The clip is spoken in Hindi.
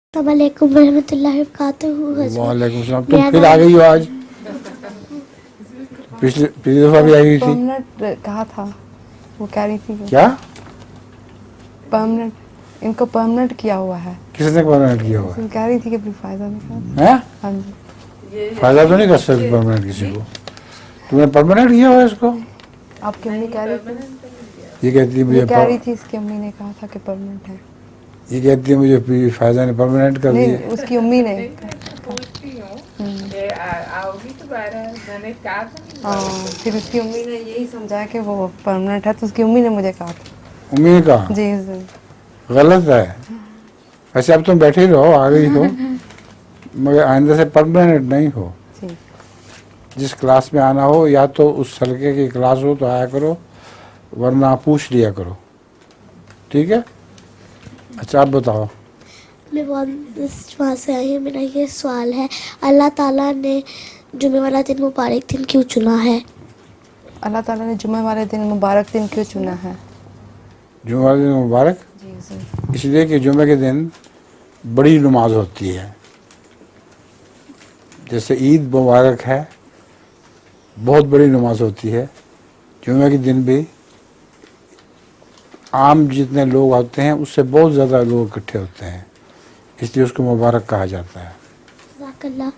अस्सलामुअलैकुम रहमतुल्लाहि वबरकातुहू। वालेकुम सलाम। तुम फिर आ गई हो आज? पिछली दफा भी आई थी। परमानेंट कहा था, वो कह रही थी क्या परमानेंट, इनको परमानेंट किया हुआ है। किसने परमानेंट किया हुआ है? कह रही थी कि अपनी फायदा ने कहा। हैं? हाँ जी। फायदा तो नहीं कर सकती परमानेंट किसी को। तुमने परमानेंट किया हुआ है इसको? आपकी अम्मी कह रही थी, ये कहती है मुझे कह रही थी इसकी अम्मी ने कहा था कि परमानेंट है। ये कहती है मुझे फायदा ने परमानेंट कर नहीं, दिया। उसकी अम्मी ने आओगी दोबारा, मैंने कहा था। हाँ, फिर उसकी अम्मी ने यही समझाया कि वो परमानेंट है, तो उसकी अम्मी ने मुझे कहा था। उम्मीद ने कहा जी जी। गलत है। वैसे अब तुम बैठे ही रहो, आ गई हो, मगर आइंदा से परमानेंट नहीं हो। जी। जिस क्लास में आना हो या तो उस हल्के की क्लास हो तो आया करो, वरना पूछ लिया करो, ठीक है? अच्छा आप बताओ। मैं वहाँ से आई हूँ। मेरा ये सवाल है, अल्लाह ताला ने जुमे वाला दिन मुबारक दिन क्यों चुना है? अल्लाह ताला ने जुमे वाले दिन मुबारक दिन क्यों चुना है? जुमे वाले दिन मुबारक जी जी। इसलिए कि जुमे के दिन बड़ी नमाज होती है। जैसे ईद मुबारक है, बहुत बड़ी नमाज होती है। जुमे के दिन भी आम जितने लोग आते हैं उससे बहुत ज़्यादा लोग इकट्ठे होते हैं, इसलिए उसको मुबारक कहा जाता है। जज़ाकल्लाह।